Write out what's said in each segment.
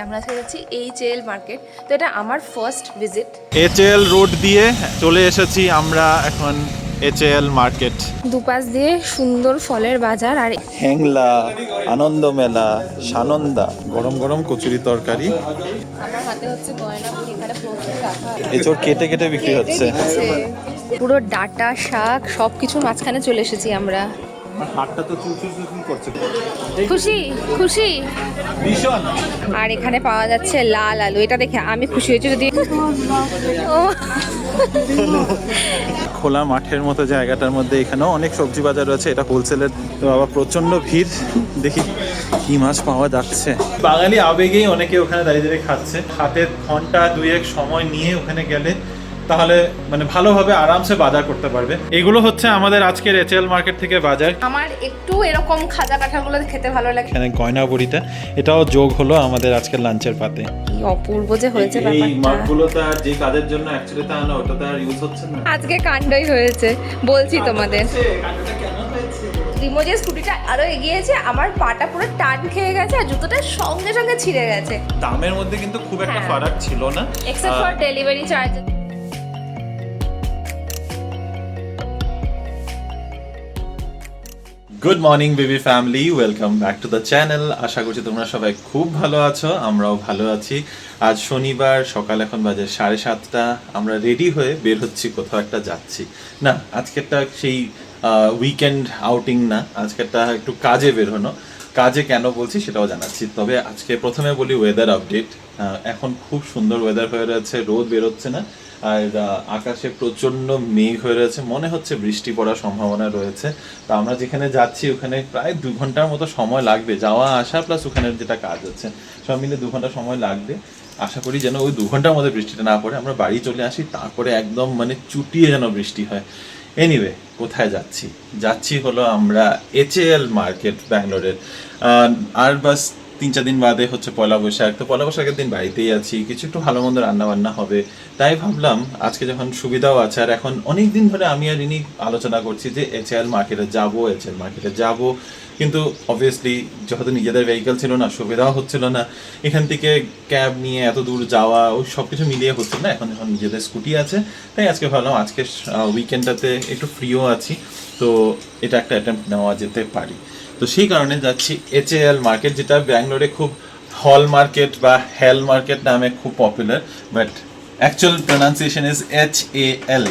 আমরা যাচ্ছি HAL market. তো এটা আমার ফার্স্ট ভিজিট। এইচএএল রোড দিয়ে চলে এসেছি আমরা এখন এইচএএল মার্কেট। দুপাশ দিয়ে সুন্দর ফলের বাজার আর হ্যাংলা, আনন্দ মেলা, সানন্দা, গরম গরম কচুরি তরকারি। আমার হাতে হচ্ছে গয়নাগুলি, এখানে প্রচুর রাখা এঁচড় কেটে কেটে বিক্রি হচ্ছে। পুরো ডাটা শাক সব কিছুর মাঝখানে চলে এসেছি আমরা। হাতটা তো চুলচুল করছে। খুশি খুশি ভীষণ। আর এখানে পাওয়া যাচ্ছে লাল আলু, এটা দেখে আমি খুশি হয়েছি। যদি ও খোলা মাঠের মতো জায়গাটার মধ্যে এখানেও অনেক সবজি বাজার রয়েছে। এটা হোলসেলের। তো বাবা প্রচন্ড ভিড়, দেখি কি মাছ পাওয়া যাচ্ছে। বাঙালি আবেগেই অনেকে ওখানে দাঁড়িয়ে দাঁড়িয়ে খাচ্ছে। হাতে ঘন্টা দুয়েক সময় নিয়ে ওখানে গেলে তাহলে মানে ভালোভাবে আরামসে বাজার করতে পারবে। এগুলো হচ্ছে আমাদের আজকের এইচএএল মার্কেট থেকে বাজার। আমার একটু এরকম খাজা কাঁঠালগুলো খেতে ভালো লাগে। এখানে গয়না বড়িটা এটাও যোগ হলো আমাদের আজকের লাঞ্চের পাতে। কি অপূর্ব যে হয়েছে এই ব্যাপারটা। মাছগুলোতে আর যে কাজের জন্য অ্যাকচুয়ালি তা না, ওটাতে আর ইউজ হচ্ছে না। আজকে কাণ্ডই হয়েছে বলছি তোমাদের। রিমো যে স্কুটিটা আরো এগিয়েছে, আমার পাটা পুরো টান খেয়ে গেছে আর জুতোটা সঙ্গে সঙ্গে ছিঁড়ে গেছে। দামের মধ্যে কিন্তু খুব একটা হ্যাঁ। ফারাক ছিল না, except for delivery charge. Good morning baby family, welcome back to the channel. আশা করছি তোমরা সবাই খুব ভালো আছো, আমরাও ভালো আছি। আজ শনিবার, সকাল এখন বাজে 7:30। আমরা রেডি হয়ে বের হচ্ছি, কোথাও একটা যাচ্ছি। না, আজকেরটা সেই উইকেন্ড আউটিং না, আজকেরটা একটু কাজে বের হনো। কাজে কেন বলছি সেটাও জানাচ্ছি। তবে আজকে প্রথমে বলি ওয়েদার আপডেট। এখন খুব সুন্দর ওয়েদার হয়ে রয়েছে, রোদ বেরোচ্ছে না, আর আকাশে প্রচণ্ড মেঘ হয়ে রয়েছে, মনে হচ্ছে বৃষ্টি পড়ার সম্ভাবনা রয়েছে। তো আমরা যেখানে যাচ্ছি ওখানে প্রায় 2 ঘন্টার মতো সময় লাগবে, যাওয়া আসা প্লাস ওখানের যেটা কাজ আছে সব মিলে 2 ঘন্টা সময় লাগবে। আশা করি যেন ওই 2 ঘন্টার মধ্যে বৃষ্টিটা না পড়ে, আমরা বাড়ি চলে আসি, তারপরে একদম মানে চুটিয়ে যেন বৃষ্টি হয়। এনিওয়ে, কোথায় যাচ্ছি? যাচ্ছি হলো আমরা এইচএএল মার্কেট, ব্যাঙ্গালোরের। আর বাস 3-4 দিন বাদে হচ্ছে পয়লা বৈশাখ। তো পয়লা বৈশাখের দিন বাড়িতেই আছি, কিছু একটু ভালো মন্দ রান্না বান্না হবে। তাই ভাবলাম আজকে যখন সুবিধাও আছে, আর এখন অনেক দিন ধরে আমি আর রিনি আলোচনা করছি যে এইচএএল মার্কেটে যাবো, কিন্তু অবভিয়াসলি যেহেতু নিজেদের ভেহিকেল ছিল না, সুবিধাও হচ্ছিল না, এখান থেকে ক্যাব নিয়ে এত দূর যাওয়া, ওই সব কিছু মিলিয়ে হচ্ছে না। এখন যখন নিজেদের স্কুটি আছে, তাই আজকে ভাবলাম আজকে উইকেন্ডটাতে একটু ফ্রিও আছি, তো এটা একটা অ্যাটেম্প্ট নেওয়া যেতে পারি। তো সেই কারণে যাচ্ছি এইচএএল মার্কেট, যেটা ব্যাঙ্গালোরে খুব হল মার্কেট বা হেল মার্কেট নামে খুব popular, but actual pronunciation is HAL,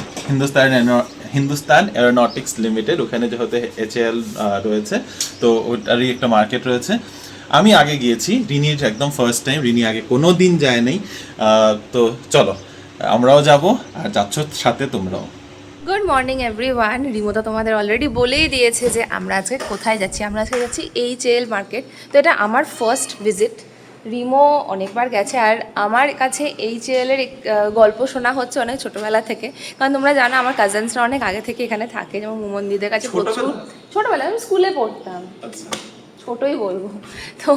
Hindustan aeronautics limited. ওখানে যেহেতু এইচএএল রয়েছে, তো ওটারই একটা মার্কেট রয়েছে। আমি আগে গিয়েছি, রিনির একদম ফার্স্ট টাইম, রিনি আগে কোনো দিন যায় নাই। তো চলো আমরাও যাব, আর যাচ্ছ সাথে তোমরাও। Good morning everyone. রিমোতা তোমাদের অলরেডি বলেই দিয়েছে যে আমরা আজকে কোথায় যাচ্ছি। আমরা আজকে যাচ্ছি এইচএএল মার্কেট। তো এটা আমার ফার্স্ট ভিজিট। রিমো অনেকবার গেছে, আর আমার কাছে এইচএএলের গল্প শোনা হচ্ছে অনেক ছোটোবেলা থেকে। কারণ তোমরা জানো আমার কাজিনসরা অনেক আগে থেকে এখানে থাকে, যেমন মুমন্দিদের কাছে প্রচুর। ছোটোবেলা আমি স্কুলে পড়তাম, ছোটোই বলবো। তো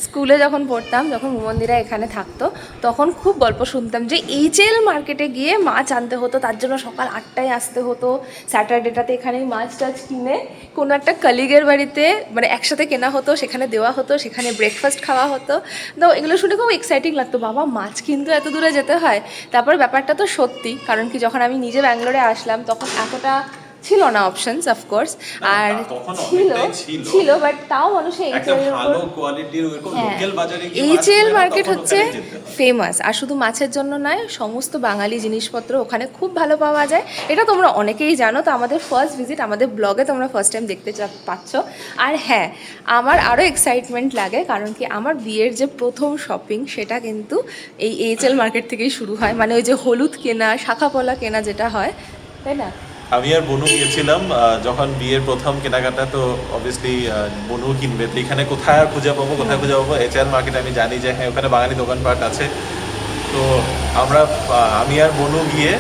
স্কুলে যখন পড়তাম, যখন মুমন্দিরা এখানে থাকতো, তখন খুব গল্প শুনতাম যে এইচএএল মার্কেটে গিয়ে মাছ আনতে হতো, তার জন্য সকাল 8টায় আসতে হতো। স্যাটারডেটাতে এখানে মাছ টাছ কিনে কোনো একটা কলিগের বাড়িতে মানে একসাথে কেনা হতো, সেখানে দেওয়া হতো, সেখানে ব্রেকফাস্ট খাওয়া হতো। তো এগুলো শুনে খুব এক্সাইটিং লাগতো, বাবা মাছ কিন্তু এত দূরে যেতে হয়। তারপর ব্যাপারটা তো সত্যি, কারণ কি যখন আমি নিজে ব্যাঙ্গালোরে আসলাম তখন এতটা ছিল না অপশনস, অফকোর্স। আর ছিল বাট তাও মানুষের এইচএএল মার্কেট হচ্ছে ফেমাস। আর শুধু মাছের জন্য নয়, সমস্ত বাঙালি জিনিসপত্র ওখানে খুব ভালো পাওয়া যায়। এটা তোমরা অনেকেই জানো। তো আমাদের ফার্স্ট ভিজিট, আমাদের ব্লগে তোমরা ফার্স্ট টাইম দেখতে পাচ্ছ। আর হ্যাঁ, আমার আরও এক্সাইটমেন্ট লাগে, কারণ কি আমার বিয়ের যে প্রথম শপিং সেটা কিন্তু এই এইচএএল মার্কেট থেকেই শুরু হয়। মানে ওই যে হলুদ কেনা, শাখাপলা কেনা যেটা হয়, তাই না? আমি আর বনু গিয়েছিলাম যখন বিয়ের প্রথম কেনাকাটা, তো অবভিয়াসলি বনু কিনবে। তো এখানে কোথায় আর খুঁজে পাবো এইচএএল মার্কেটে আমি জানি যে হ্যাঁ ওখানে বাঙালি দোকানপাট আছে। তো আমি আর বনু গিয়ে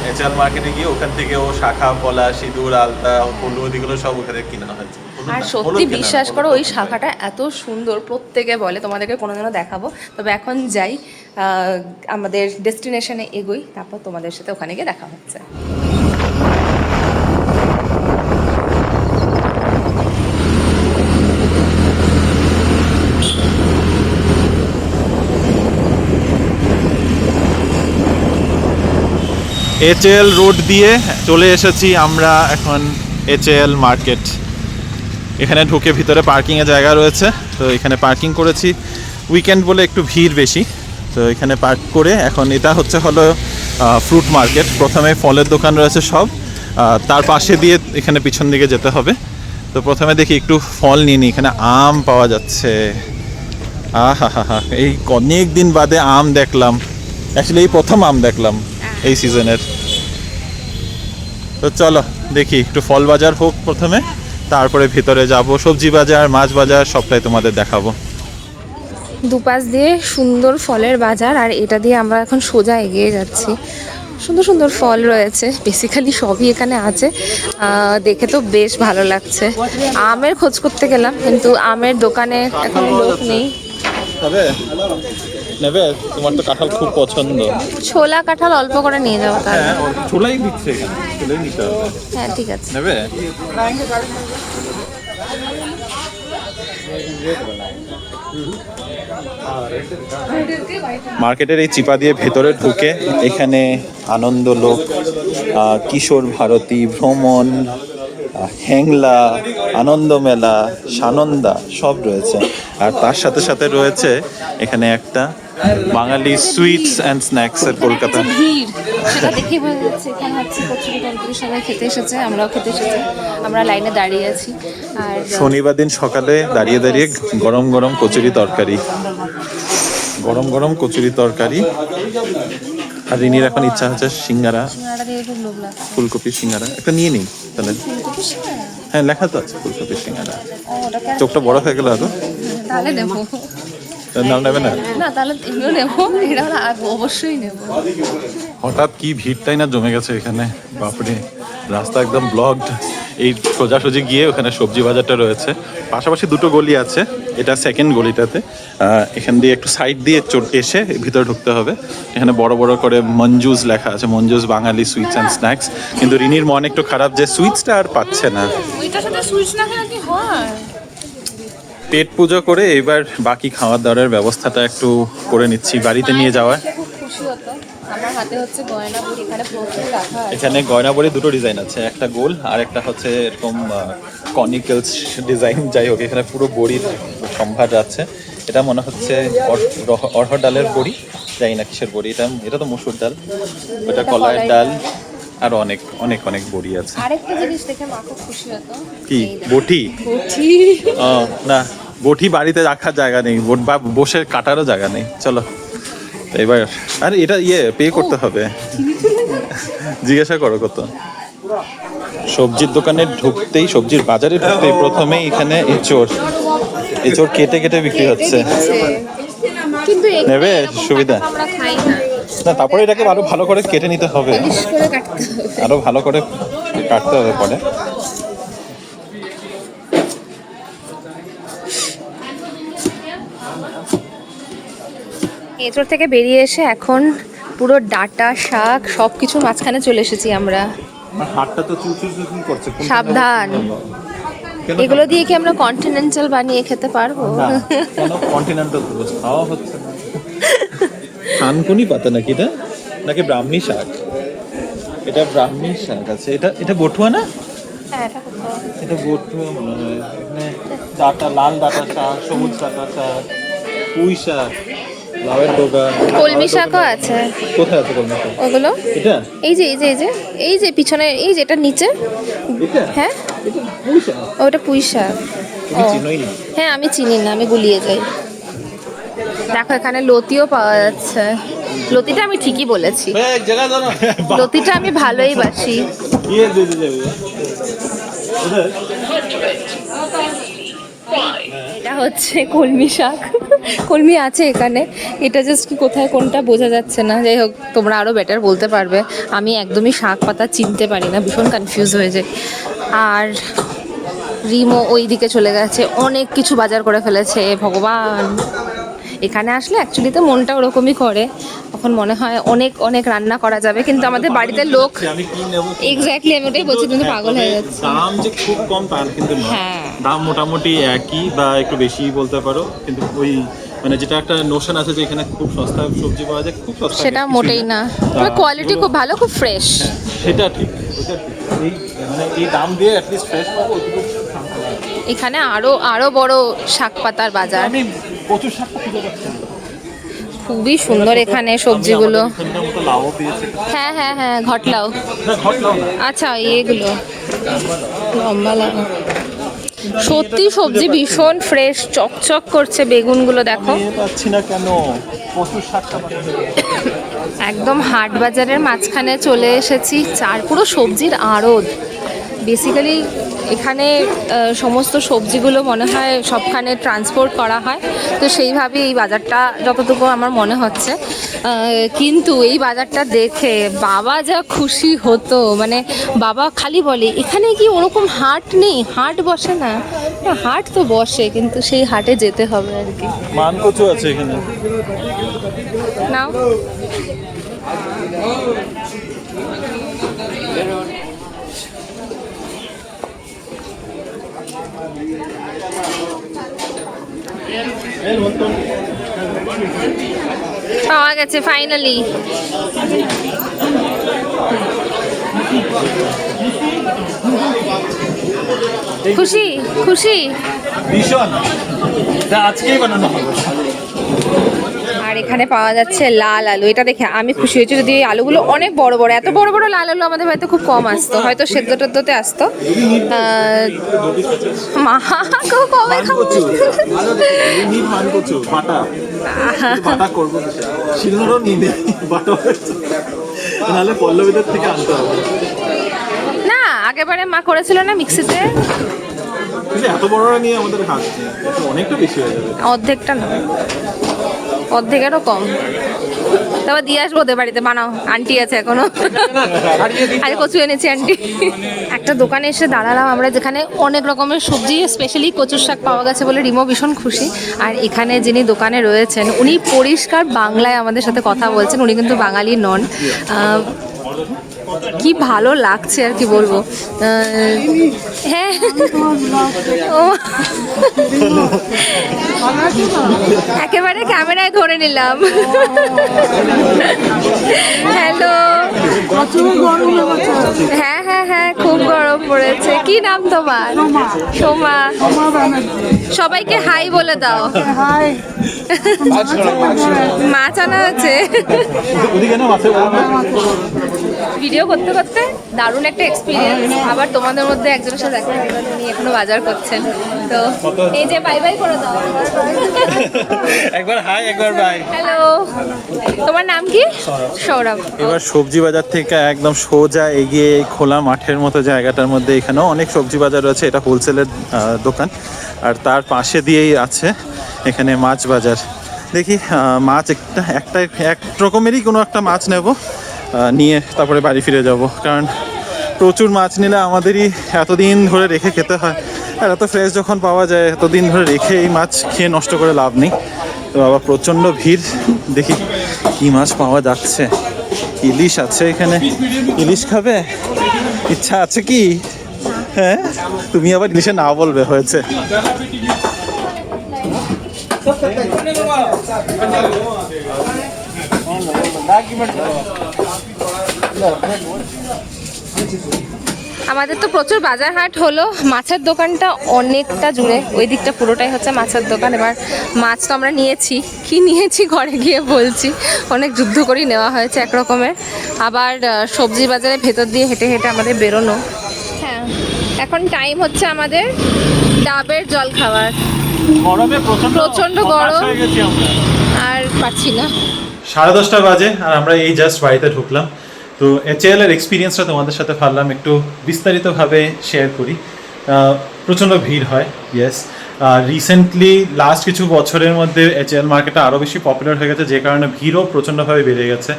এইচএএল মার্কেটে গিয়ে ওখান থেকে ও শাখা পলা, সিঁদুর, আলতা, হলুদ, এগুলো সব ওখানে কেনা হয়েছে। আর সত্যি বিশ্বাস করো, ওই শাখাটা এত সুন্দর, প্রত্যেকে বলে। তোমাদেরকে কোনোদিনও দেখাবো। তবে এখন যাই, আমাদের ডেস্টিনেশনে এগোই, তারপর তোমাদের সাথে ওখানে গিয়ে দেখা হচ্ছে। এইচএএল রোড দিয়ে চলে এসেছি আমরা এখন এইচএএল মার্কেট। এখানে ঢুকে ভিতরে পার্কিংয়ের জায়গা রয়েছে, তো এখানে পার্কিং করেছি। উইকেন্ড বলে একটু ভিড় বেশি, তো এখানে পার্ক করে এখন এটা হলো ফ্রুট মার্কেট। প্রথমে ফলের দোকান রয়েছে সব, তার পাশে দিয়ে এখানে পিছন দিকে যেতে হবে। তো প্রথমে দেখি একটু ফল নিয়ে নিই। এখানে আম পাওয়া যাচ্ছে। আহা হা হা, এই অনেক দিন বাদে আম দেখলাম। অ্যাকচুয়ালি এই প্রথম আম দেখলাম এই সিজনের। তো চলো দেখি, একটু ফল বাজার হোক প্রথমে, তারপরে ভিতরে যাব। সবজি বাজার, মাছ বাজার সবটাই তোমাদের দেখাবো। দুপাশ দিয়ে সুন্দর ফলের বাজার, আর এটা দিয়ে আমরা এখন সোজা এগিয়ে যাচ্ছি। সুন্দর সুন্দর ফল রয়েছে, বেসিক্যালি সবই এখানে আছে। দেখে তো বেশ ভালো লাগছে। আমের খোঁজ করতে গেলাম, কিন্তু আমের দোকানে এখন লোক নেই। নেবে? তোমার তো কাঁঠাল খুব পছন্দ। ছোলা কাঁঠাল অল্প করে নিয়ে যাবো তাহলে। হ্যাঁ, ছোলাই দিচ্ছে এখানে, ছোলাই নিতে হবে। হ্যাঁ ঠিক আছে। নেবে? মার্কেটের এই চিপা দিয়ে ভেতরে ঢুকে এখানে আনন্দ লোক, কিশোর ভারতী, ভ্রমণ, হ্যাংলা, আনন্দ মেলা, সানন্দা সব রয়েছে। আর তার সাথে সাথে রয়েছে এখানে একটা বাঙালি সুইটস অ্যান্ড স্ন্যাক্সের কলকাতা। ভিড় সেটা দেখে বোঝা যাচ্ছে এখানে হচ্ছে কচুরি তরকারি সবাই খেতে এসেছে, আমরাও খেতে এসেছি। আমরা লাইনে দাঁড়িয়ে আছি। আর শনিবার দিন সকালে দাঁড়িয়ে দাঁড়িয়ে গরম গরম কচুরি তরকারি, গরম গরম কচুরি তরকারি। আর রিনির এখন ইচ্ছা হচ্ছে সিঙ্গারা, সিঙ্গাড়া দিয়ে খুব লোভ লাগছে। ফুলকপির সিঙ্গারা একটা নিয়ে নিই তাহলে। ফুলকপি সিঙ্গাড়া? হ্যাঁ, লেখা তো আছে ফুলকপির সিঙ্গারা। ও ওটাকে আর- চোখটা বড় হয়ে গেল আরো। তাহলে নেবো নাম নেবে না? না, তাহলে এগুলো নেবো, এটা আমরা অবশ্যই নেবো। হঠাৎ কি ভিড়টাই না জমে গেছে এখানে, বাপরে। রাস্তা একদম ব্লকড। এই সোজাসুজি গিয়ে ওখানে সবজি বাজারটা রয়েছে, পাশাপাশি দুটো গলি আছে। এটা সেকেন্ড গলিটাতে। এখান দিয়ে একটু সাইড দিয়ে এসে ভিতরে ঢুকতে হবে। এখানে বড় বড় করে মঞ্জুস লেখা আছে, মঞ্জুস বাঙালি সুইটস অ্যান্ড স্ন্যাক্স। কিন্তু রিনির মন একটু খারাপ যে সুইটসটা আর পাচ্ছে না। ওইটার সাথে সুইচ না খেলে কি হয়? পেট পুজো করে এবার বাকি খাওয়ার দাওয়ার ব্যবস্থাটা একটু করে নিচ্ছি বাড়িতে নিয়ে যাওয়া। খুব খুশি হতো। আমার হাতে হচ্ছে গয়না বুড়ি, এখানে প্রচুর রাখা আছে। এখানে গয়না বড়ি দুটো ডিজাইন আছে, একটা গোল আর একটা হচ্ছে এরকম কনিক্যালস ডিজাইন। যাই হোক, এখানে পুরো বড়ির সম্ভার আছে। এটা মনে হচ্ছে অরহর ডালের বড়ি, জানি না কিসের বড়ি। এটা তো মসুর ডাল, ওটা কলাইয়ের ডাল, আর অনেক অনেক অনেক বড়ি আছে। আরেকটা জিনিস দেখে মা খুব খুশি হতো। কি বটি? বটি? না, বটি বাড়িতে রাখার জায়গা নেই, বা বসে কাটারও জায়গা নেই। চলো এবার, আরে এটা পে করতে হবে। জিজ্ঞাসা করো কত। সবজির দোকানে ঢুকতেই, সবজির বাজারে ঢুকতেই প্রথমেই এখানে এঁচোড় কেটে কেটে বিক্রি হচ্ছে। কিন্তু নেবে? সুবিধা আমরা খাই না, না, তারপরে এটাকে আরো ভালো করে কেটে নিতে হবে, পলিশ করে কাটতে হবে। আরো ভালো করে কাটতে হবে পরে। এঁচড় থেকে বেরিয়ে এসে এখন পুরো ডাটা শাক সব কিছুর মাঝখানে চলে এসেছি আমরা। হাতটা তো চুচুর করছে। সাবধান, এগুলো দিয়ে কি আমরা কন্টিনেন্টাল বানিয়ে খেতে পারবো? কেন কন্টিনেন্টাল খাওয়া হচ্ছে না? থানকুনি পাতা নাকি এটা, নাকি ব্রাহ্মী শাক? এটা ব্রাহ্মী শাক আছে। এটা বটুয়া না? হ্যাঁ, এটা কোথাও? এটা বটুয়া মনে হয়। এখানে ডাটা, লাল ডাটা শাক, সবুজ ডাটা শাক, পুঁই শাক, লাউয়ের ডগা, কলমি শাকও আছে। কোথায় আছে কলমি শাক? ওগুলো এটা এই যে পিছনে, এই যে এটা নিচে। এটা হ্যাঁ, এটা পুঁই শাক। ওটা পুঁই শাক। তুমি ও। চিনোই না? হ্যাঁ, আমি চিনি না, আমি গুলিয়ে যাই। দেখো এখানে লতিও পাওয়া যাচ্ছে। লতিটা আমি ঠিকই বলেছি, লতিটা আমি ভালোই বাসি। এটা হচ্ছে কলমি শাক, কলমি আছে এখানে। এটা জাস্ট কি কোথায় কোনটা বোঝা যাচ্ছে না। যাই হোক, তোমরা আরও বেটার বলতে পারবে। আমি একদমই শাক পাতা চিনতে পারি না, ভীষণ কনফিউজ হয়ে যায়। আর রিমো ওই দিকে চলে গেছে, অনেক কিছু বাজার করে ফেলেছে। ভগবান, এখানে আসলে অ্যাকচুয়ালি তো মনটা ওরকমই করে, তখন মনে হয় অনেক অনেক রান্না করা যাবে, কিন্তু আমাদের বাড়িতে লোক। আমি কি নেব? এক্স্যাক্টলি, আমি ওটাই বলছি, কিন্তু পাগল হয়ে যাচ্ছে। দাম যে খুব কম তা কিন্তু নয়। হ্যাঁ। দাম মোটামুটি একই বা একটু বেশি বলতে পারো, কিন্তু ওই মানে যেটা একটা নোশন আছে যে এখানে খুব সস্তা সবজি পাওয়া যায়, খুব সস্তা সেটা কিছুই মোটেই না, কোয়ালিটি খুব ভালো, খুব ফ্রেশ। হ্যাঁ, সেটা ঠিক, ওটা ঠিক। এই মানে এই দাম দিয়ে অ্যাটলিস্ট ফ্রেশ পাবো ওইটুকু শান্তি লাগে। এখানে আরো বড় শাক পাতার বাজার, আমি প্রচুর শাকটা খুঁজে পাচ্ছি না। খুবই সুন্দর এখানে সবজিগুলো। আমি আমাদের এখানকার মতো লাউও পেয়েছি। হ্যাঁ হ্যাঁ হ্যাঁ, ঘটলাও। না ঘটলাও না, আচ্ছা এগুলো লম্বা লাগা। সত্যি সবজি ভীষণ ফ্রেশ, চকচক করছে বেগুনগুলো দেখো। আমি পাচ্ছি না কেন, প্রচুর শাকটা পাচ্ছি। একদম হাট বাজারের মাঝখানে চলে এসেছি, পুরো সবজির আড়ত। বেসিক্যালি এখানে সমস্ত সবজিগুলো মনে হয় সবখানে ট্রান্সপোর্ট করা হয়, তো সেইভাবে এই বাজারটা যতটুকু আমার মনে হচ্ছে। কিন্তু এই বাজারটা দেখে বাবা যা খুশি হতো, মানে বাবা খালি বলে এখানে কি ওরকম হাট নেই, হাট বসে না? না, হাট তো বসে, কিন্তু সেই হাটে যেতে হবে আর কি। মানকচু আছে এখানে। নাও পাওয়া গেছে ফাইনালি। খুশি খুশি ভীষণ, আজকেই বানানো হবে। আর এখানে পাওয়া যাচ্ছে লাল আলু, এটা দেখে আমি খুশি হয়েছি। যদি এই আলুগুলো অনেক বড় বড়, এত বড় বড় লাল আলু আমাদের বাড়িতে খুব কম আসতো, হয়তো সেদ্ধ টেদ্ধতে আসতো। মা কেউ কবে খাবো। মানকচু বাটা বাটা করবো, শিলনোড়ও নিয়ে বাটা নাহলে পল্লবীদের থেকে আনতে হবে। না, আগেবারে মা করেছিল না মিক্সিতে। এত বড়রা নিয়ে আমাদের খাচ্ছে, অনেকটা বেশি হয়ে যাবে। অর্ধেকটা না, অর্ধেকেরও কম। তারপর দিয়ে আসবো ওদের বাড়িতে, বানাও, আন্টি আছে এখনো। আরে কচু এনেছি আন্টি। একটা দোকানে এসে দাঁড়ালাম আমরা, যেখানে অনেক রকমের সবজি, স্পেশালি কচুর শাক পাওয়া গেছে বলে রিমো ভীষণ খুশি। আর এখানে যিনি দোকানে রয়েছেন উনি পরিষ্কার বাংলায় আমাদের সাথে কথা বলছেন, উনি কিন্তু বাঙালি নন। কি ভালো লাগছে আর কি বলবো। হ্যাঁ ও একেবারে ক্যামেরায় ধরে নিলাম। হ্যালো, হ্যাঁ হ্যাঁ হ্যাঁ, খুব গরম পড়েছে। কি নাম তোমার? সোমা। সবাইকে হাই বলে দাও। মাছ আনা আছে। ভিডিও করতে করতে দারুণ একটা এক্সপিরিয়েন্স। আবার তোমাদের মধ্যে একজনের সাথে দেখা হলো, উনি এখনো বাজার করছেন। তো এই যে বাই বাই করে দাও। একবার হাই একবার বাই। হ্যালো, তোমার নাম কি? সৌরভ। এবার সবজি বাজার থেকে একদম সোজা এগিয়ে এই খোলা মাঠের মতো জায়গাটার মধ্যে এখানেও অনেক সবজি বাজার রয়েছে। এটা হোলসেলের দোকান, আর তার পাশে দিয়েই আছে এখানে মাছ বাজার। দেখি মাছ একটা এক রকমেরই কোনো একটা মাছ নেব, নিয়ে তারপরে বাড়ি ফিরে যাব। কারণ প্রচুর মাছ নিলে আমাদেরই এতদিন ধরে রেখে খেতে হয়, আর এত ফ্রেশ যখন পাওয়া যায় এতদিন ধরে রেখে এই মাছ খেয়ে নষ্ট করে লাভ নেই। তো বাবা প্রচণ্ড ভিড়, দেখি কি মাছ পাওয়া যাচ্ছে। ইলিশ আছে এখানে, ইলিশ খাবে? ইচ্ছা আছে কি? হ্যাঁ, তুমি আবার ইলিশে না বলবে, হয়েছে। আমাদের তো প্রচুর বাজার হাট হলো, মাছের দোকানটা অনেকটা জুড়ে, ওই দিকটা পুরোটাই হচ্ছে মাছের দোকান। এবার মাছ তো আমরা নিয়েছি, কি নিয়েছি ঘরে গিয়ে বলছি, অনেক যুদ্ধ করেই নেওয়া হয়েছে এক রকমের। আবার সবজি বাজারে ভেতর দিয়ে হেঁটে হেঁটে আমাদের বেরোনো। হ্যাঁ, এখন টাইম হচ্ছে আমাদের ডাবের জল খাওয়ার। গরমে প্রচণ্ড গরম, আর পাচ্ছি না। 10:30 বাজে আর আমরা এই জাস্ট বাড়িতে ঢুকলাম। তো HAL এর এক্সপিরিয়েন্সটা তোমাদের সাথে ভাবলাম একটু বিস্তারিতভাবে শেয়ার করি। প্রচণ্ড ভিড় হয়, ইয়েস। রিসেন্টলি লাস্ট কিছু বছরের মধ্যে HAL মার্কেটটা আরও বেশি পপুলার হয়ে গেছে, যে কারণে ভিড়ও প্রচণ্ডভাবে বেড়ে গেছে।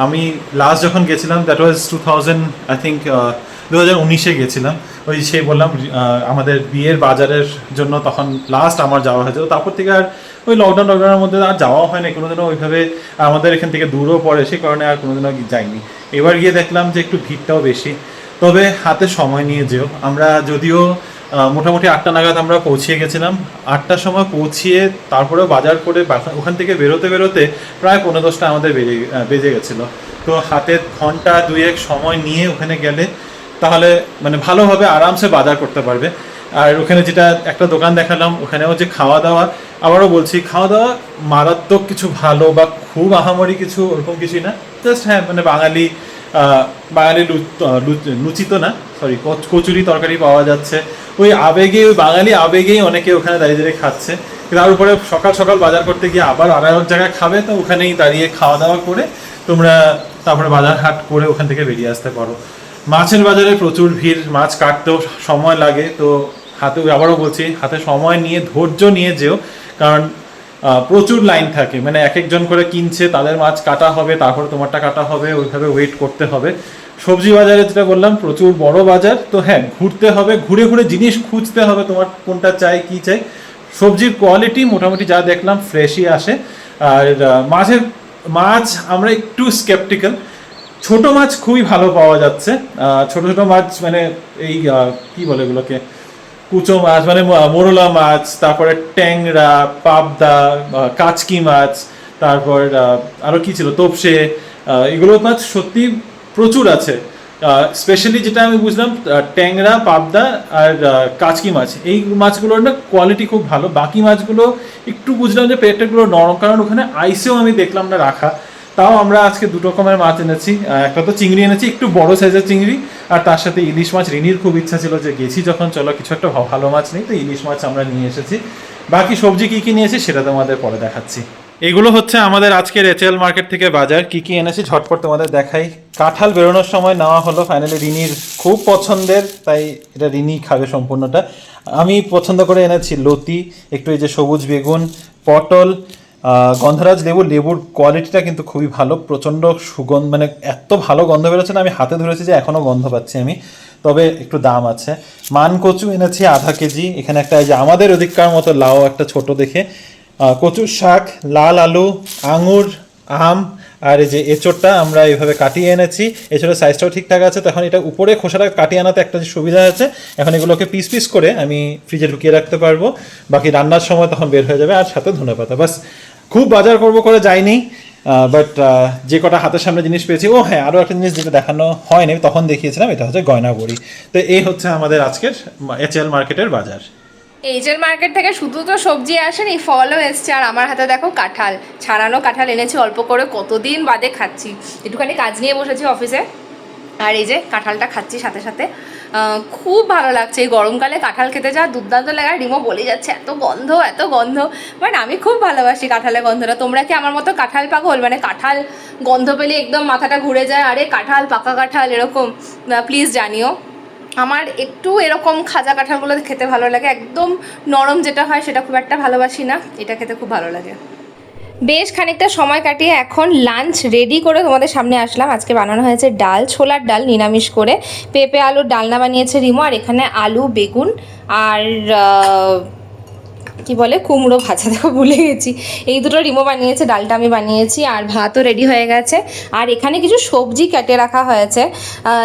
আমি লাস্ট যখন গেছিলাম দ্যাট ওয়াজ 2019-এ গেছিলাম। ওই সেই বললাম আমাদের বিয়ের বাজারের জন্য তখন লাস্ট আমার যাওয়া হয়েছে। তারপর থেকে আর ওই লকডাউনের মধ্যে আর যাওয়া হয় না কোনোদিনও ওইভাবে। আমাদের এখান থেকে দূরও পড়ে, সেই কারণে আর কোনোদিনও যাইনি। এবার গিয়ে দেখলাম যে একটু ভিড়টাও বেশি, তবে হাতে সময় নিয়ে যেও। আমরা যদিও মোটামুটি 8টা নাগাদ আমরা পৌঁছিয়ে গেছিলাম। 8টার সময় পৌঁছিয়ে তারপরে বাজার করে ওখান থেকে বেরোতে বেরোতে প্রায় 15-10টা আমাদের বেজে গেছিলো। তো হাতে ঘন্টা 2-1 সময় নিয়ে ওখানে গেলে তাহলে মানে ভালোভাবে আরামসে বাজার করতে পারবে। আর ওখানে যেটা একটা দোকান দেখালাম, ওখানেও যে খাওয়া দাওয়া, আবারও বলছি খাওয়া দাওয়া মারাত্মক কিছু ভালো বা খুব আহামরি কিছু ওরকম কিছুই না, জাস্ট হ্যাঁ মানে বাঙালি লুচি তো না সরি কচুরি তরকারি পাওয়া যাচ্ছে। ওই আবেগে, ওই বাঙালি আবেগেই অনেকে ওখানে দাঁড়িয়ে দাঁড়িয়ে খাচ্ছে। তার উপরে সকাল সকাল বাজার করতে গিয়ে আবার আর এক জায়গায় খাবে, তো ওখানেই দাঁড়িয়ে খাওয়া দাওয়া করে তোমরা তারপরে বাজার হাট করে ওখান থেকে বেরিয়ে আসতে পারো। মাছের বাজারে প্রচুর ভিড়, মাছ কাটতেও সময় লাগে, তো হাতে আবারও বলছি হাতে সময় নিয়ে ধৈর্য নিয়ে যেও, কারণ প্রচুর লাইন থাকে, মানে এক একজন করে কিনছে, তাদের মাছ কাটা হবে, তারপরে তোমারটা কাটা হবে, ওইভাবে ওয়েট করতে হবে। সবজি বাজারে যেটা বললাম প্রচুর বড় বাজার, তো হ্যাঁ ঘুরতে হবে, ঘুরে ঘুরে জিনিস খুঁজতে হবে তোমার কোনটা চাই কী চাই। সবজির কোয়ালিটি মোটামুটি যা দেখলাম ফ্রেশই আসে। আর মাছ আমরা একটু স্কেপটিক্যাল, ছোট মাছ খুবই ভালো পাওয়া যাচ্ছে। ছোট ছোট মাছ মানে এই কি বলে এগুলোকে, কুচো মাছ মানে মোরলা মাছ, তারপরে ট্যাংরা, পাবদা, কাচকি মাছ, তারপর আরও কি ছিল তোপসে, এগুলো মাছ সত্যি প্রচুর আছে। স্পেশালি যেটা আমি বুঝলাম ট্যাংরা, পাবদা আর কাচকি মাছ, এই মাছগুলোর না কোয়ালিটি খুব ভালো। বাকি মাছগুলো একটু বুঝলাম যে পেটগুলো নরম, কারণ ওখানে আইসেও আমি দেখলাম না রাখা। তাও আমরা আজকে 2 রকমের মাছ এনেছি, একটা তো চিংড়ি এনেছি, একটু বড় সাইজের চিংড়ি, আর তার সাথে ইলিশ মাছ। রিনির খুব ইচ্ছা ছিল যে গেছি যখন চলো কিছু একটা ভালো মাছ নেই, তো ইলিশ মাছ আমরা নিয়ে এসেছি। বাকি সবজি কী কী নিয়েছি সেটা তোমাদের পরে দেখাচ্ছি। এগুলো হচ্ছে আমাদের আজকের এচএল মার্কেট থেকে বাজার। কী কী এনেছি ঝটপট তোমাদের দেখাই। কাঁঠাল বেরোনোর সময় নেওয়া হলো ফাইনালি, রিনির খুব পছন্দের, তাই এটা রিনি খাবে সম্পূর্ণটা। আমি পছন্দ করে এনেছি লতি, একটু এই যে সবুজ বেগুন, পটল, গন্ধরাজ লেবুর কোয়ালিটিটা কিন্তু খুবই ভালো, প্রচণ্ড সুগন্ধ, মানে এত ভালো গন্ধ বেরোচ্ছে না, আমি হাতে ধরেছি যে এখনও গন্ধ পাচ্ছি আমি, তবে একটু দাম আছে। মান কচু এনেছি আধা কেজি, এখানে একটা এই যে আমাদের ওদিককার মতো লাউ একটা ছোট দেখে, কচুর শাক, লাল আলু, আঙুর, আম, আর এই যে এঁচোড়টা আমরা এইভাবে কাটিয়ে এনেছি। এঁচোড়ের সাইজটাও ঠিকঠাক আছে, তখন এটা উপরে খোসাটা কাটিয়ে আনাতে একটা যে সুবিধা আছে, এখন এগুলোকে পিস পিস করে আমি ফ্রিজে ঢুকিয়ে রাখতে পারবো, বাকি রান্নার সময় তখন বের হয়ে যাবে। আর সাথে ধনেপাতা, বাস। খুব বাজার করবো করে যাইনি, বাট যে কটা হাতের সামনে জিনিস পেয়েছি। ও হ্যাঁ, আরও একটা জিনিস যেটা দেখানো হয়নি, তখন দেখিয়েছিলাম, এটা হচ্ছে গয়না বড়ি। তো এই হচ্ছে আমাদের আজকের এচএল মার্কেটের বাজার। এইচএল মার্কেট থেকে শুধু তো সবজি আসেনি, ফলও এসছে। আর আমার হাতে দেখো কাঁঠাল, ছাড়ানো কাঁঠাল এনেছি অল্প করে, কতদিন বাদে খাচ্ছি। একটুখানি কাজ নিয়ে বসেছি অফিসে, আর এই যে কাঁঠালটা খাচ্ছি সাথে সাথে, খুব ভালো লাগছে। এই গরমকালে কাঁঠাল খেতে যা দুর্দান্ত লাগে। রিমো বলেই যাচ্ছে এত গন্ধ, মানে আমি খুব ভালোবাসি কাঁঠালের গন্ধটা। তোমরা কি আমার মতো কাঁঠাল পাগল, মানে কাঁঠাল গন্ধ পেলে একদম মাথাটা ঘুরে যায়, আরে কাঁঠাল, পাকা কাঁঠাল এরকম? প্লিজ জানিও। আমার একটু এরকম খাজা কাঁঠালগুলো খেতে ভালো লাগে, একদম নরম যেটা হয় সেটা খুব একটা ভালোবাসি না, এটা খেতে খুব ভালো লাগে। বেশ খানিকটা সময় কাটিয়ে এখন লাঞ্চ রেডি করে তোমাদের সামনে আসলাম। আজকে বানানো হয়েছে ডাল, ছোলার ডাল নিরামিষ করে, পেঁপে আলুর ডালনা বানিয়েছে রিমো, আর এখানে আলু, বেগুন আর কি বলে কুমড়ো ভাজা, দেখো ভুলে গেছি, এই দুটো রিমো বানিয়েছে, ডালটা আমি বানিয়েছি, আর ভাতও রেডি হয়ে গেছে। আর এখানে কিছু সবজি কেটে রাখা হয়েছে,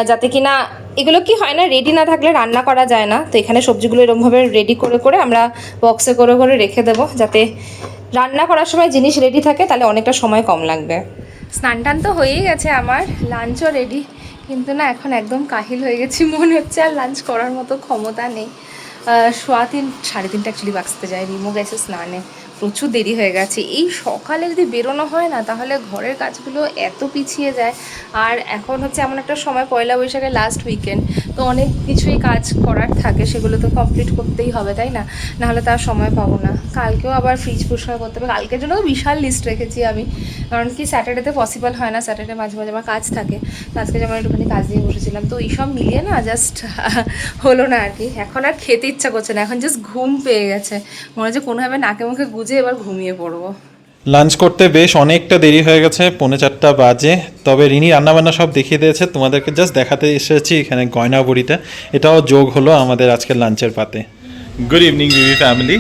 যাতে কিনা এগুলো কি হয় না, রেডি না থাকলে রান্না করা যায় না, তো এখানে সবজিগুলো এরকমভাবে রেডি করে করে আমরা বক্সে করে করে রেখে দেবো, যাতে রান্না করার সময় জিনিস রেডি থাকে, তাহলে অনেকটা সময় কম লাগবে। স্নান টান তো হয়েই গেছে আমার, লাঞ্চও রেডি, কিন্তু না এখন একদম কাহিল হয়ে গেছি, মনে হচ্ছে আর লাঞ্চ করার মতো ক্ষমতা নেই। 3:30 অ্যাকচুয়ালি বাঁচতে যায়, রিমো গেছে স্নানে, প্রচুর দেরি হয়ে গেছে। এই সকালে যদি বেরোনো হয় না, তাহলে ঘরের কাজগুলো এত পিছিয়ে যায়। আর এখন হচ্ছে এমন একটা সময়, পয়লা বৈশাখের লাস্ট উইকেন্ড, তো অনেক কিছুই কাজ করার থাকে, সেগুলো তো কমপ্লিট করতেই হবে, তাই না? নাহলে তার সময় পাবো না। কালকেও আবার ফ্রিজ পরিষ্কার করতে হবে, কালকের জন্য বিশাল লিস্ট রেখেছি আমি, কারণ কি স্যাটারডেতে পসিবল হয় না, স্যাটারডে মাঝে মাঝে আমার কাজ থাকে, তো আজকে যেমন একটুখানি কাজ নিয়ে বসেছিলাম, তো এইসব মিলিয়ে না জাস্ট হলো না আর কি। এখন আর খেতে ইচ্ছা করছে না, এখন জাস্ট ঘুম পেয়ে গেছে, মনে হচ্ছে কোনোভাবে নাকে মুখে গুজে এবার ঘুমিয়ে পড়বো। লাঞ্চ করতে বেশ অনেকটা দেরি হয়ে গেছে, 3:45 বাজে। তবে রিনি রান্নাবান্না সব দেখিয়ে দিয়েছে, তোমাদেরকে জাস্ট দেখাতে এসেছি এখানে গয়না বড়িটা, এটাও যোগ হলো আমাদের আজকের লাঞ্চের পাতে। গুড ইভিনিং বিবি ফ্যামিলি।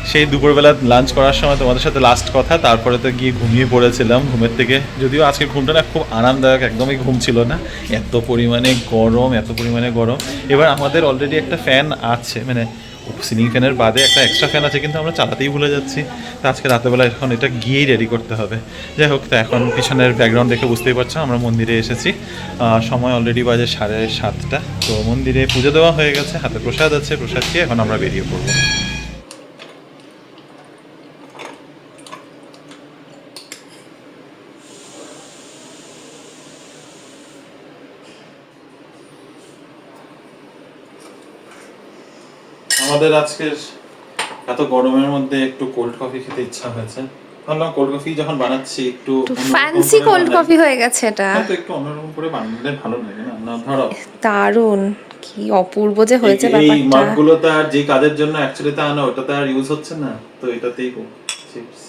সেই দুপুরবেলা লাঞ্চ করার সময় তোমাদের সাথে লাস্ট কথা, তারপরে তো গিয়ে ঘুমিয়ে পড়েছিলাম। ঘুমের থেকে যদিও আজকে ঘুমটা না খুব আরামদায়ক, একদমই ঘুম ছিল না, এত পরিমাণে গরম। এবার আমাদের অলরেডি একটা ফ্যান আছে, মানে সিলিং ফ্যানের বাদে একটা এক্সট্রা ফ্যান আছে, কিন্তু আমরা চালাতেই ভুলে যাচ্ছি। তো আজকে রাতেবেলা এখন এটা গিয়েই রেডি করতে হবে। যাই হোক, তো এখন পিছনের ব্যাকগ্রাউন্ড দেখে বুঝতেই পারছো আমরা মন্দিরে এসেছি। সময় অলরেডি বাজে 7:30। তো মন্দিরে পুজো দেওয়া হয়ে গেছে, হাতে প্রসাদ আছে, প্রসাদ খেয়ে এখন আমরা বেরিয়ে পড়বো। আমাদের আজকের এত গরমের মধ্যে একটু কোল্ড কফি খেতে ইচ্ছা হয়েছে। ভাবলাম কোল্ড কফি যখন বানাচ্ছি একটু ফ্যান্সি কোল্ড কফি হয়ে গেছে এটা। তো একটু অন্যরকম করে বানালে ভালো লাগে না? না ধরো দারুণ, কি অপূর্ব যে হয়েছে এই ব্যাপারটা। মাগগুলো তো আর যে কাজের জন্য অ্যাকচুয়ালি তা না, ওটা তো আর ইউজ হচ্ছে না, তো এটাতেই চিপস।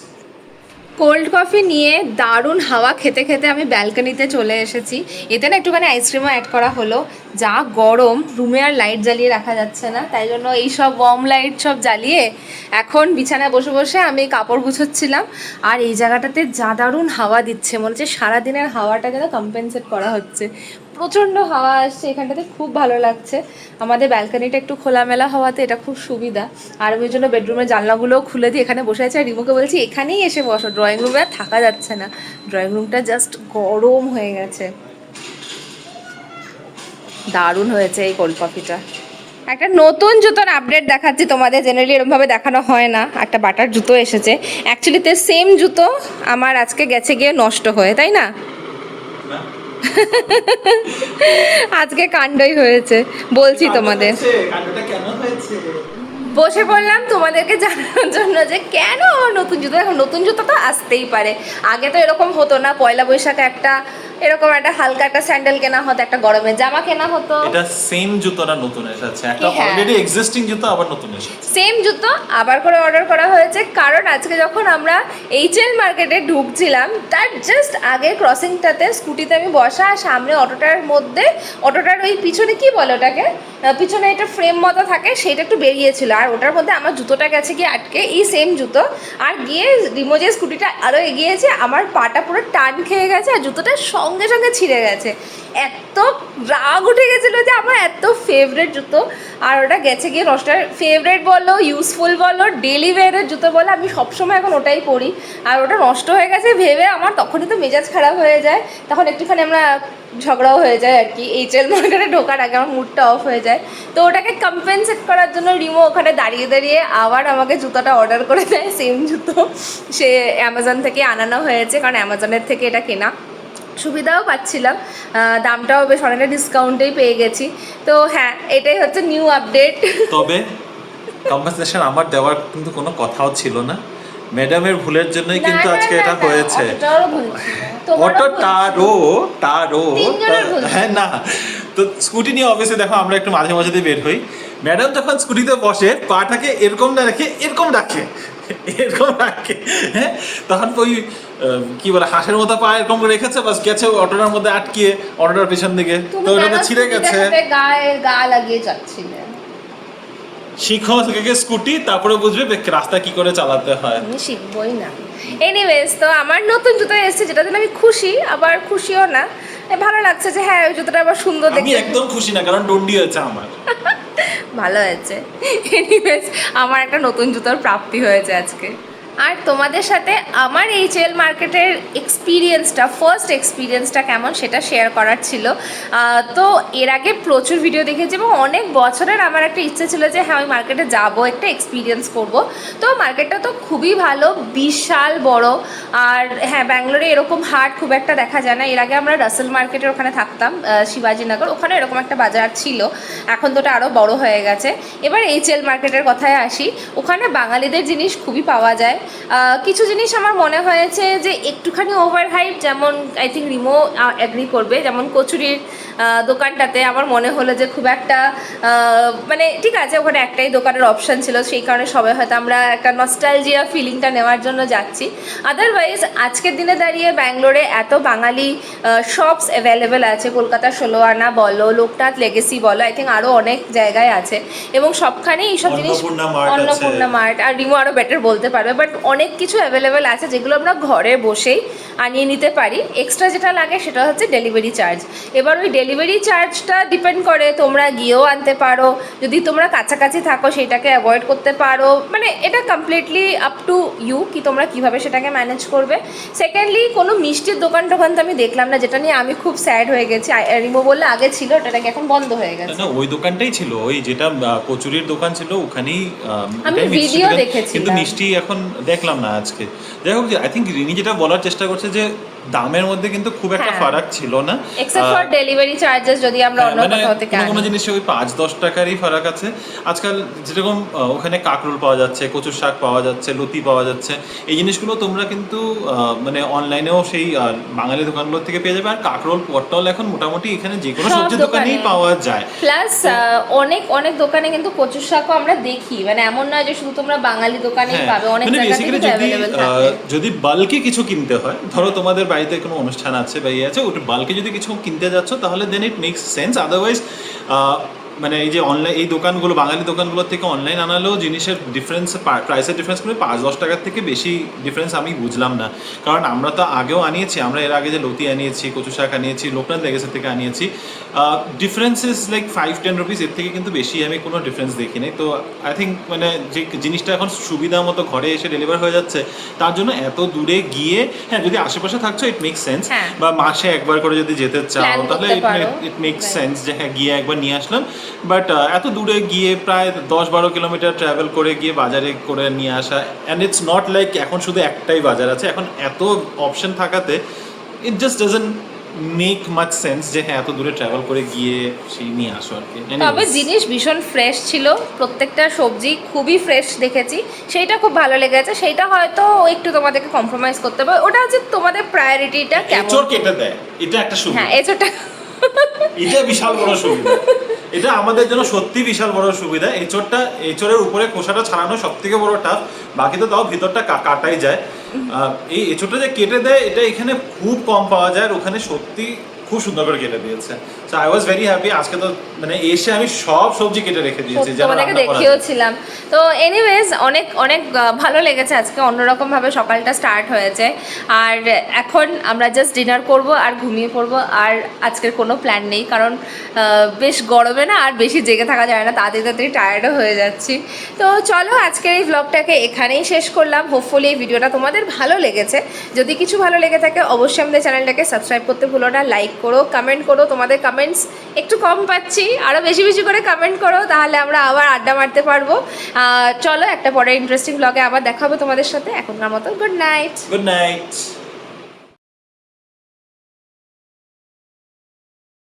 কোল্ড কফি নিয়ে দারুণ হাওয়া খেতে খেতে আমি ব্যালকনিতে চলে এসেছি। এতে না একটুখানি আইসক্রিমও অ্যাড করা হলো। যা গরম, রুমে আর লাইট জ্বালিয়ে রাখা যাচ্ছে না, তাই জন্য এই সব ওয়ার্ম লাইট সব জ্বালিয়ে এখন বিছানায় বসে বসে আমি কাপড় গুছোচ্ছিলাম। আর এই জায়গাটাতে যা দারুণ হাওয়া দিচ্ছে, মনে হচ্ছে সারাদিনের হাওয়াটা যেন কম্পেনসেট করা হচ্ছে। প্রচণ্ড হাওয়া আসছে এখানটাতে, খুব ভালো লাগছে। আমাদের ব্যালকনিটা একটু খোলামেলা হওয়াতে এটা খুব সুবিধা। আর আমি ওই জন্য বেডরুমের জানলাগুলোও খুলে দিয়ে এখানে বসে আছি। আর রিমোকে বলছি এখানেই এসে বসো, ড্রয়িং রুমে আর থাকা যাচ্ছে না, ড্রয়িং রুমটা জাস্ট গরম হয়ে গেছে। দারুণ হয়েছে এই কোল্ড কফিটা। একটা নতুন জুতোর আপডেট দেখাচ্ছি তোমাদের, জেনারেলি এরকমভাবে দেখানো হয় না। একটা বাটার জুতো এসেছে, অ্যাকচুয়ালি তে সেম জুতো আমার আজকে গেছে গিয়ে নষ্ট হয়ে, তাই না? আজকে কাণ্ডই হয়েছে, বলছি তোমাদের। বসে পড়লাম তোমাদেরকে জানানোর জন্য যে কেন আমার নতুন জুতো। এখন নতুন জুতো তো আসতেই পারে, আগে তো এরকম হতো না। পয়লা বৈশাখে একটা এরকম একটা হালকা একটা স্যান্ডেল কেনা হতো, একটা গরমের জামা কেনা হতো। এটা সেম জুতোটা নতুন এসেছে, একটা অলরেডি এক্সিস্টিং জুতো আবার নতুন এসেছে। সেম জুতো আবার করে অর্ডার করা হয়েছে, কারণ আজকে যখন আমরা এইচএল মার্কেটে ঢুকছিলাম তার জাস্ট আগে ক্রসিংটাতে স্কুটিতে আমি বসা, আর সামনে অটোটার মধ্যে, অটোটার ওই পিছনে কি বলে ওটাকে, পিছনে একটা ফ্রেম মতো থাকে, সেটা একটু বেরিয়েছিল। আর ওটার মধ্যে আমার জুতোটা গেছে গিয়ে আটকে, এই সেম জুতো। আর গিয়ে রিমো যে স্কুটিটা আরও এগিয়েছে, আমার পাটা পুরো টান খেয়ে গেছে আর জুতোটা সঙ্গে সঙ্গে ছিঁড়ে গেছে। এত রাগ উঠে গেছিলো যে আমার এত ফেভারিট জুতো, আর ওটা গেছে গিয়ে নষ্ট। ফেভারিট বলো, ইউজফুল বলো, ডেলি ওয়্যারের জুতো বলো, আমি সবসময় এখন ওটাই পরি। আর ওটা নষ্ট হয়ে গেছে ভেবে আমার তখনই তো মেজাজ খারাপ হয়ে যায়, তখন একটুখানি আমরা ঝগড়াও হয়ে যায় আর কি। এইচএল মার্কেটে ঢোকার আগে আমার মুডটা অফ হয়ে যায়। তো ওটাকে কম্পেনসেট করার জন্য রিমো ওখানে দাঁড়িয়ে দাঁড়িয়ে আবার আমাকে জুতোটা অর্ডার করে দেয়, সেম জুতো। সে অ্যামাজন থেকে আনানো হয়েছে, কারণ অ্যামাজনের থেকে এটা কেনা, সুবিধাও পাচ্ছিলাম, দামটাও বেশ অনেকটা ডিসকাউন্টেই পেয়ে গেছি। তো হ্যাঁ, এটাই হচ্ছে নিউ আপডেট। তবে কম্পেনসেশন আমার দেওয়ার কিন্তু কোনো কথাও ছিল না, ম্যাডামের ভুলের জন্যই কিন্তু আজকে এটা হয়েছে। তারও হ্যাঁ না, তো স্কুটি নিয়ে অবশ্যই দেখো আমরা একটু মাঝে মাঝে বের হই, ম্যাডাম যখন স্কুটিতে বসে পাটাকে এরকম না রেখে এরকম রাখে, হ্যাঁ, তখন ওই কি বলে হাঁসের মতো পা এরকম রেখেছে, বাস গেছে অটোটার মধ্যে আটকিয়ে, অটোটার পেছন দিকে, তো ওটা ছিঁড়ে গেছে। গায়ে গা লাগিয়ে যাচ্ছিলেন। শিখো থেকে স্কুটি, তারপরে বুঝবে রাস্তা কি করে চালাতে হয়। আমি শিখবই না। এনিওয়েজ, তো আমার নতুন জুতো এসেছে, যেটাতে আমি খুশি, আবার খুশিও না, ভালো লাগছে যে হ্যাঁ ওই জুতোটা আবার সুন্দর দেখতে। আমি একদম খুশি না, কারণ ডন্ডি হয়েছে আমার। ভালো হয়েছে। এনিওয়েজ, আমার একটা নতুন জুতোর প্রাপ্তি হয়েছে আজকে। আর তোমাদের সাথে আমার এইচএল মার্কেটের এক্সপিরিয়েন্সটা, ফার্স্ট এক্সপিরিয়েন্সটা কেমন সেটা শেয়ার করার ছিল। তো এর আগে প্রচুর ভিডিও দেখেছি এবং অনেক বছরের আমার একটা ইচ্ছে ছিল যে হ্যাঁ ওই মার্কেটে যাবো, একটা এক্সপিরিয়েন্স করব। তো মার্কেটটা তো খুবই ভালো, বিশাল বড়। আর হ্যাঁ, ব্যাঙ্গালোরে এরকম হাট খুব একটা দেখা যায় না। এর আগে আমরা রাসেল মার্কেটের ওখানে থাকতাম, শিবাজীনগর, ওখানে এরকম একটা বাজার ছিল, এখন তো ওটা আরও বড় হয়ে গেছে। এবার এইচএল মার্কেটের কথায় আসি, ওখানে বাঙালিদের জিনিস খুবই পাওয়া যায়। কিছু জিনিস আমার মনে হয়েছে যে একটুখানি ওভার হাইপ, যেমন আই থিঙ্ক রিমো অ্যাগ্রি করবে, যেমন কচুরির দোকানটাতে আমার মনে হলো যে খুব একটা মানে ঠিক আছে, ওখানে একটাই দোকানের অপশান ছিল, সেই কারণে সবাই হয়তো আমরা একটা নস্টালজিয়া ফিলিংটা নেওয়ার জন্য যাচ্ছি। আদারওয়াইজ আজকের দিনে দাঁড়িয়ে ব্যাঙ্গালোরে এত বাঙালি শপস অ্যাভেলেবেল আছে, কলকাতা 16 আনা বলো, লোকনাথ লেগেসি বলো, আই থিঙ্ক আরও অনেক জায়গায় আছে, এবং সবখানেই এইসব জিনিস, অন্নপূর্ণা মার্ট, আর রিমো আরও বেটার বলতে পারবে, বাট অনেক কিছু অ্যাভেলেবেল আছে যেগুলো আমরা ঘরে বসেই আনিয়ে নিতে পারি। এক্সট্রা যেটা লাগে সেটা হচ্ছে ডেলিভারি চার্জ। এবার ওই ডেলিভারি চার্জটা ডিপেন্ড করে, তোমরা গিয়েও আনতে পারো, যদি তোমরা কাছাকাছি থাকো সেটাকে অ্যাভয়েড করতে পারো, মানে এটা কমপ্লিটলি আপ টু ইউ কি তোমরা কিভাবে সেটাকে ম্যানেজ করবে। সেকেন্ডলি কোনো মিষ্টির দোকান টোকান তো আমি দেখলাম না, যেটা নিয়ে আমি খুব স্যাড হয়ে গেছি। রিমো বললে আগে ছিল, ওটা নাকি এখন বন্ধ হয়ে গেছে। না, ওই দোকানটাই ছিল, ওই যেটা কচুরির দোকান ছিল ওখানেই আমি ওটাই মিষ্টি ভিডিও দোকান, দেখেছিলাম। কিন্তু মিষ্টি এখন দেখলাম না আজকে। যাই হোক, আই থিঙ্ক রিনি যেটা বলার চেষ্টা করছে যে দামের মধ্যে কিন্তু খুব একটা হ্যাঁ। ফারাক ছিল না, এক্সেপ্ট ফর ডেলিভারি চার্জেস, যদি আমরা অন্য মানে কোথাও থেকে কোনো আনি। জিনিসে ওই 5-10 টাকারই ফারাক আছে। আজকাল যেরকম ওখানে কাঁকরোল পাওয়া যাচ্ছে, কচুর শাক পাওয়া যাচ্ছে, লতি পাওয়া যাচ্ছে, এই জিনিসগুলো তোমরা কিন্তু মানে অনলাইনেও সেই বাঙালি দোকানগুলোর থেকে পেয়ে যাবে। আর কাঁকরোল পটল এখন মোটামুটি এখানে যে কোনো সব সবজির দোকানেই দোকানে। পাওয়া যায়। প্লাস অনেক অনেক দোকানে কিন্তু কচুর শাকও আমরা দেখি, মানে এমন নয় যে শুধু তোমরা বাঙালি দোকানেই হ্যাঁ, পাবে, অনেক মানে জায়গাতে basically কিন্তু অ্যাভেলেবেল থাকে। যদি বাল্কে কিছু কিনতে হয়, ধরো তোমাদের বাড়িতে কোনো অনুষ্ঠান আছে বা ইয়ে আছে, ওটা বাল্কে যদি কিছু কিনতে যাচ্ছ তাহলে দেন ইট মেক্স সেন্স। আদারওয়াইজ মানে এই যে অনলাইন এই দোকানগুলো, বাঙালি দোকানগুলোর থেকে অনলাইন আনালেও জিনিসের ডিফারেন্স, প্রাইসের ডিফারেন্স করে 5-10 টাকার থেকে বেশি ডিফারেন্স আমি বুঝলাম না। কারণ আমরা তো আগেও আনিয়েছি, আমরা এর আগে যে লতি আনিয়েছি, কচু শাক আনিয়েছি, লোকনাথ লেগেসি থেকে আনিয়েছি, ডিফারেন্স ইজ লাইক 5-10 রুপিস, এর থেকে কিন্তু বেশি আমি কোনো ডিফারেন্স দেখি নাই। তো আই থিঙ্ক মানে যে জিনিসটা এখন সুবিধা মতো ঘরে এসে ডেলিভার হয়ে যাচ্ছে, তার জন্য এত দূরে গিয়ে, হ্যাঁ যদি আশেপাশে থাকছো ইট মেক্স সেন্স, হ্যাঁ। বা মাসে একবার করে যদি যেতে চাও Plan তাহলে করতে পারো। ইট মেক্স সেন্স যে হ্যাঁ গিয়ে একবার নিয়ে আসলাম। বাট এত দূরে গিয়ে প্রায় 10-12 কিলোমিটার ট্রাভেল করে গিয়ে বাজারে করে নিয়ে আসা, অ্যান্ড ইটস নট লাইক এখন শুধু একটাই বাজার আছে, এখন এত অপশন থাকাতে it just doesn't make much sense যে হ্যাঁ এত দূরে ট্রাভেল করে গিয়ে সেই নিয়ে আসো আর কি। তবে জিনিস ভীষণ ফ্রেশ ছিল, প্রত্যেকটা সবজি খুবই ফ্রেশ দেখেছি, সেইটা খুব ভালো লেগেছে। সেইটা হয়তো একটু তোমাদেরকে কম্প্রোমাইজ করতে হবে, ওটা হচ্ছে তোমাদের প্রায়োরিটিটা কেমন। এঁচড় কেটে দেয়, এটা একটা সুবিধা। হ্যাঁ, এছাড়া এটা বিশাল বড় সুবিধা, এটা আমাদের জন্য সত্যি বিশাল বড় সুবিধা। এঁচড়ের উপরে খোসাটা ছাড়ানো সব থেকে বড় টাফ, বাকি তো তাও ভিতরটা কাটাই যায়। এই এঁচড়টা যে কেটে দেয় এটা এখানে খুব কম পাওয়া যায়, আর ওখানে সত্যি খুব সুন্দর করে কেটে দিয়েছে। So I was very happy. আজকে তো মানে এসে আমি সব সবজি কেটে রেখে দিয়েছি, যেন তোমাদেরকে রান্না করা যায়। দেখিয়েওছিলাম। তো এনিওয়েজ অনেক অনেক ভালো লেগেছে আজকে, অন্যরকমভাবে সকালটা স্টার্ট হয়েছে। আর এখন আমরা জাস্ট ডিনার করব আর ঘুমিয়ে পড়বো, আর আজকের কোনো প্ল্যান নেই, কারণ বেশ গরমে না আর বেশি জেগে থাকা যায় না, তাড়াতাড়ি তাড়াতাড়ি টায়ার্ডও হয়ে যাচ্ছি। তো চলো আজকের এই ভ্লগটাকে এখানেই শেষ করলাম। হোপফুলি এই ভিডিওটা তোমাদের ভালো লেগেছে। যদি কিছু ভালো লেগে থাকে অবশ্যই আমাদের চ্যানেলটাকে সাবস্ক্রাইব করতে ভুলো না, লাইক করো, কমেন্ট করো। তোমাদের কমেন্টস একটু কম পাচ্ছি, আরও বেশি বেশি করে কমেন্ট করো, তাহলে আমরা আবার আড্ডা মারতে পারবো। চলো একটা পরে ইন্টারেস্টিং ব্লগে আবার দেখা হবে তোমাদের সাথে। এখনকার মতো গুড নাইট। Good night.